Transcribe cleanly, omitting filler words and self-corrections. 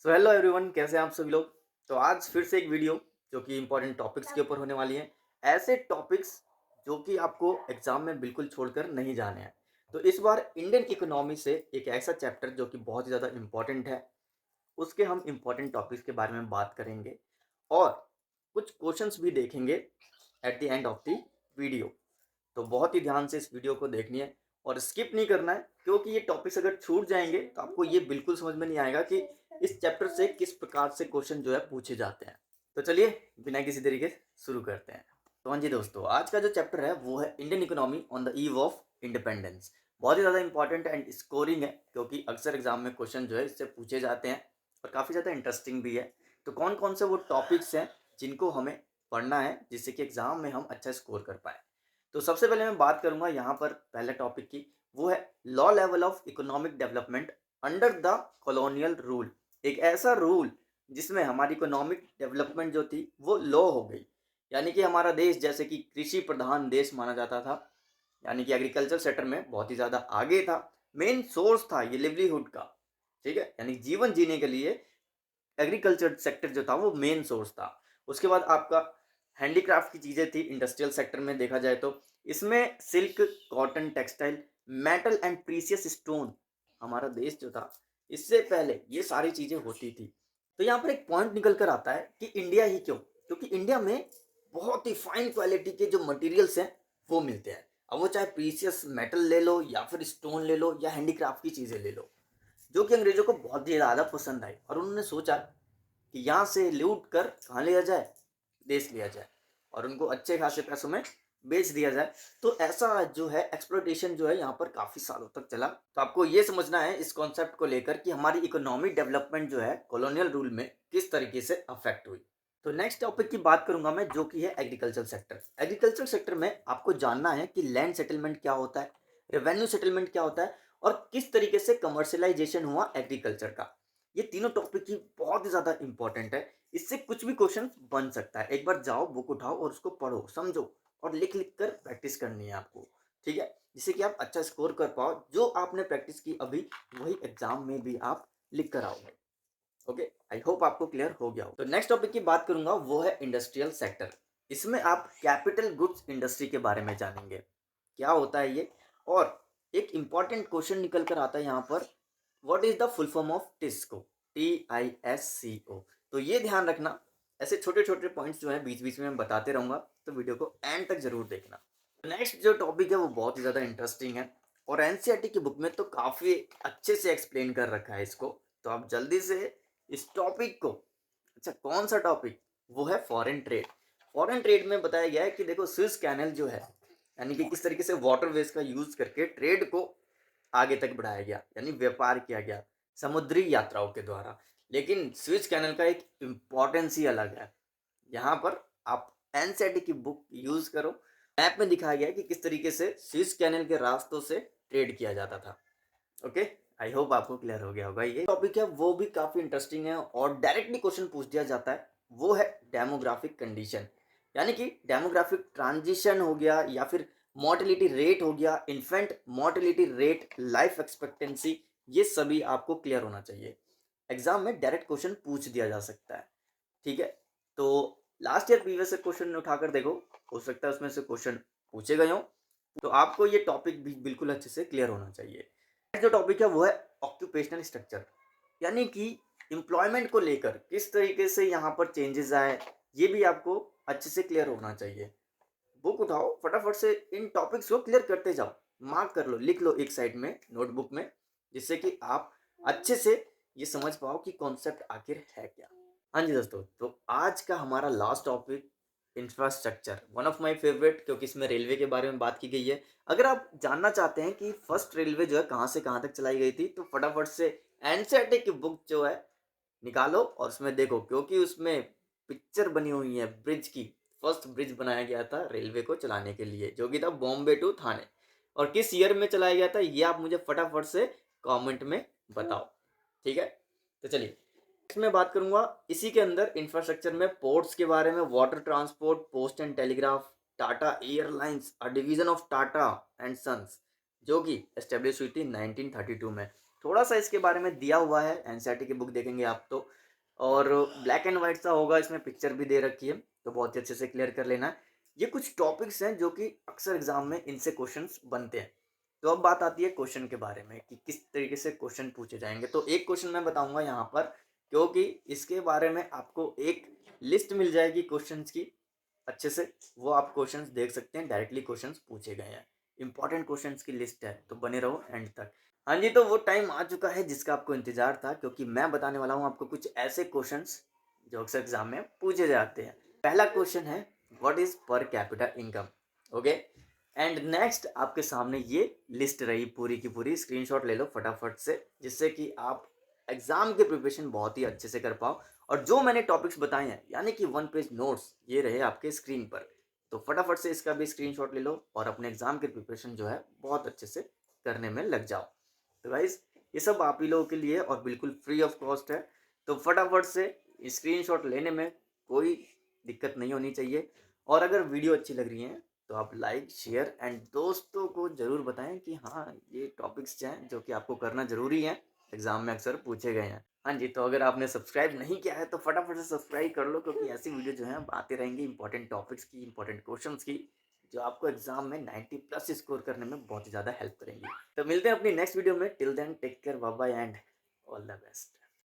So hello everyone, कैसे हैं आप सभी लोग। तो आज फिर से एक वीडियो जो कि इंपॉर्टेंट टॉपिक्स के ऊपर होने वाली है। ऐसे टॉपिक्स जो कि आपको एग्जाम में बिल्कुल छोड़कर नहीं जाने हैं। तो इस बार इंडियन इकोनॉमी से एक ऐसा चैप्टर जो कि बहुत ही ज़्यादा इम्पोर्टेंट है, उसके हम इम्पोर्टेंट टॉपिक्स के बारे में बात करेंगे और कुछ क्वेश्चंस भी देखेंगे at the end of the video. तो बहुत ही ध्यान से इस वीडियो को देखनी है और स्किप नहीं करना है, क्योंकि ये टॉपिक्स अगर छूट जाएंगे तो आपको ये बिल्कुल समझ में नहीं आएगा कि इस चैप्टर से किस प्रकार से क्वेश्चन जो है पूछे जाते हैं। तो चलिए बिना किसी तरीके शुरू करते हैं। तो हाँ जी दोस्तों, आज का जो चैप्टर है वो है Indian economy on the eve of independence. बहुत ही ज़्यादा इंपॉर्टेंट एंड स्कोरिंग है, क्योंकि अक्सर एग्जाम में क्वेश्चन जो है इससे पूछे जाते हैं और काफ़ी ज़्यादा इंटरेस्टिंग भी है। तो कौन कौन से वो टॉपिक्स हैं जिनको हमें पढ़ना है जिससे कि एग्जाम में हम अच्छा स्कोर कर पाए। तो सबसे पहले मैं बात करूंगा यहाँ पर पहले टॉपिक की, वो है law level of economic development under the colonial rule. एक ऐसा रूल जिसमें हमारी इकोनॉमिक डेवलपमेंट जो थी वो लो हो गई। यानी कि हमारा देश जैसे कि कृषि प्रधान देश माना जाता था, यानी कि एग्रीकल्चर सेक्टर में बहुत ही ज़्यादा आगे था। मेन सोर्स था ये लिवलीहुड का, ठीक है, यानी जीवन जीने के लिए एग्रीकल्चर सेक्टर जो था वो मेन सोर्स था। उसके बाद आपका हैंडीक्राफ्ट की चीज़ें थी इंडस्ट्रियल सेक्टर में देखा जाए तो, इसमें silk, cotton, textile, metal and precious stone. हमारा देश जो था इससे पहले ये सारी चीज़ें होती थी। तो यहाँ पर एक पॉइंट निकल कर आता है कि इंडिया ही क्यों, क्योंकि इंडिया में बहुत ही फाइन क्वालिटी के जो मटेरियल्स हैं वो मिलते हैं। अब वो चाहे प्रीसियस मेटल ले लो या फिर स्टोन ले लो या हैंडीक्राफ्ट की चीज़ें ले लो, जो कि अंग्रेजों को बहुत ही ज़्यादा पसंद आई और उन्होंने सोचा कि यहाँ से लूट कर कहाँ लिया जाए, देश लिया जाए और उनको अच्छे खासे पैसों में बेच दिया जाए। तो ऐसा जो है एक्सप्लोइटेशन जो है यहाँ पर काफ़ी सालों तक चला। तो आपको ये समझना है इस कॉन्सेप्ट को लेकर कि हमारी इकोनॉमिक डेवलपमेंट जो है कॉलोनियल रूल में किस तरीके से अफेक्ट हुई। तो नेक्स्ट टॉपिक की बात करूंगा मैं, जो कि है एग्रीकल्चर सेक्टर। एग्रीकल्चर सेक्टर में आपको जानना है कि लैंड सेटलमेंट क्या होता है, रेवेन्यू सेटलमेंट क्या होता है और किस तरीके से कमर्शलाइजेशन हुआ एग्रीकल्चर का। ये तीनों टॉपिक ही बहुत ही ज़्यादा इंपॉर्टेंट है। इससे कुछ भी क्वेश्चन बन सकता है। एक बार जाओ, बुक उठाओ और उसको पढ़ो, समझो और लिख लिख कर प्रैक्टिस करनी है आपको, ठीक है, जिससे कि आप अच्छा स्कोर कर पाओ। जो आपने प्रैक्टिस की अभी वही एग्जाम में भी आप लिख कर आओगे। ओके, आई होप आपको क्लियर हो गया हो। तो नेक्स्ट टॉपिक की बात करूंगा वो है इंडस्ट्रियल सेक्टर। इसमें आप कैपिटल गुड्स इंडस्ट्री के बारे में जानेंगे, क्या होता है ये। और एक इंपॉर्टेंट क्वेश्चन निकल कर आता है यहाँ पर, what is the full form of TISCO, TISCO। तो ये ध्यान रखना, ऐसे छोटे छोटे पॉइंट्स जो है बीच बीच में मैं बताते रहूंगा, तो वीडियो को एंड तक जरूर देखना। नेक्स्ट जो टॉपिक है वो बहुत ही ज़्यादा इंटरेस्टिंग है और एनसीईआरटी की बुक में तो काफ़ी अच्छे से एक्सप्लेन कर रखा है इसको। तो आप जल्दी से इस टॉपिक को, अच्छा कौन सा टॉपिक, वो है फॉरेन ट्रेड। फॉरेन ट्रेड में बताया गया है कि देखो स्विस कैनल जो है, यानी कि किस तरीके से वाटरवेज का यूज करके ट्रेड को आगे तक बढ़ाया गया, यानी व्यापार किया गया समुद्री यात्राओं के द्वारा। लेकिन स्विस कैनल का एक इम्पोर्टेंस ही अलग है। यहाँ पर आप एनसीईआरटी की बुक यूज करो। मैप में दिखाया गया है कि किस तरीके से स्विस कैनल के रास्तों से ट्रेड किया जाता था। ओके, आई होप आपको क्लियर हो गया होगा। ये टॉपिक है वो भी काफी इंटरेस्टिंग है और डायरेक्टली क्वेश्चन पूछ दिया जाता है। वो है डेमोग्राफिक कंडीशन, यानी कि डेमोग्राफिक ट्रांजिशन हो गया या फिर मोर्टेलिटी रेट हो गया, infant mortality rate, life expectancy. ये सभी आपको क्लियर होना चाहिए। एग्जाम में डायरेक्ट क्वेश्चन पूछ दिया जा सकता है, ठीक है। तो लास्ट ईयर प्रीवियस क्वेश्चन उठाकर देखो, हो सकता है उसमें से क्वेश्चन पूछे गए हों। तो आपको ये टॉपिक भी बिल्कुल अच्छे से क्लियर होना चाहिए। नेक्स्ट जो टॉपिक है वो है ऑक्यूपेशनल स्ट्रक्चर, यानी कि एम्प्लॉयमेंट को लेकर किस तरीके से यहाँ पर चेंजेस आए, ये भी आपको अच्छे से क्लियर होना चाहिए। बुक उठाओ, फटाफट से इन टॉपिक्स को क्लियर करते जाओ, मार्क कर लो, लिख लो एक साइड में नोटबुक में, जिससे कि आप अच्छे से ये समझ पाओ कि कॉन्सेप्ट आखिर है क्या। हाँ जी दोस्तों, तो आज का हमारा last topic infrastructure, one of my favourite, क्योंकि इसमें रेलवे के बारे में बात की गई है। अगर आप जानना चाहते हैं कि फर्स्ट रेलवे जो है कहाँ से कहाँ तक चलाई गई थी, तो फटाफट से एनसीईआरटी की बुक जो है निकालो और उसमें देखो, क्योंकि उसमें पिक्चर बनी हुई है ब्रिज की। फर्स्ट ब्रिज बनाया गया था रेलवे को चलाने के लिए, जो कि था बॉम्बे टू थाने। और किस ईयर में चलाया गया था ये आप मुझे फटाफट से कमेंट में बताओ, ठीक है। तो चलिए इसमें बात करूंगा इसी के अंदर इंफ्रास्ट्रक्चर में पोर्ट्स के बारे में, water transport, post and telegraph, Tata airlines, a division of Tata and sons, जो कि एस्टेब्लिश हुई थी 1932 में। थोड़ा-सा इसके बारे में दिया हुआ है, एनसीईआरटी की बुक देखेंगे आप तो, और ब्लैक एंड व्हाइट सा होगा, इसमें पिक्चर भी दे रखी है, तो बहुत ही अच्छे से क्लियर कर लेना है। ये कुछ टॉपिक्स हैं जो कि अक्सर एग्ज़ाम में इनसे क्वेश्चंस बनते हैं। तो अब बात आती है क्वेश्चन के बारे में कि किस तरीके से क्वेश्चन पूछे जाएँगे। तो एक क्वेश्चन मैं बताऊँगा यहाँ पर, क्योंकि इसके बारे में आपको एक लिस्ट मिल जाएगी क्वेश्चंस की अच्छे से, वो आप क्वेश्चंस देख सकते हैं, डायरेक्टली क्वेश्चंस पूछे गए हैं। इम्पोर्टेंट क्वेश्चंस की लिस्ट है, तो बने रहो एंड तक। हाँ जी, तो वो टाइम आ चुका है जिसका आपको इंतज़ार था, क्योंकि मैं बताने वाला हूँ आपको कुछ ऐसे क्वेश्चंस जो अक्सर एग्ज़ाम में पूछे जाते हैं। पहला क्वेश्चन है, what is per capita income? Okay, and next आपके सामने ये लिस्ट रही पूरी की पूरी, स्क्रीनशॉट ले लो फटाफट से, जिससे कि आप एग्ज़ाम के प्रिपरेशन बहुत ही अच्छे से कर पाओ। और जो मैंने टॉपिक्स बताए हैं, यानी कि 1 पेज नोट्स, ये रहे आपके स्क्रीन पर। तो फटाफट से इसका भी स्क्रीनशॉट ले लो और अपने एग्ज़ाम के प्रिपरेशन जो है बहुत अच्छे से करने में लग जाओ। तो गाइज़, ये सब आप ही लोगों के लिए और बिल्कुल फ्री ऑफ कॉस्ट है। तो फटाफट से स्क्रीनशॉट लेने में कोई दिक्कत नहीं होनी चाहिए। और अगर वीडियो अच्छी लग रही है तो आप लाइक, शेयर एंड दोस्तों को ज़रूर बताएं कि हाँ, ये टॉपिक्स हैं जो कि आपको करना ज़रूरी है, एग्ज़ाम में अक्सर पूछे गए हैं। हाँ जी, तो अगर आपने सब्सक्राइब नहीं किया है तो फटाफट से सब्सक्राइब कर लो, क्योंकि ऐसी वीडियो जो है अब आते रहेंगी इंपॉर्टेंट टॉपिक्स की, इंपॉर्टेंट क्वेश्चंस की, जो आपको एग्ज़ाम में 90 प्लस स्कोर करने में बहुत ही ज़्यादा हेल्प करेंगी। तो मिलते हैं अपनी नेक्स्ट वीडियो में, till then take care, bye bye and all the best.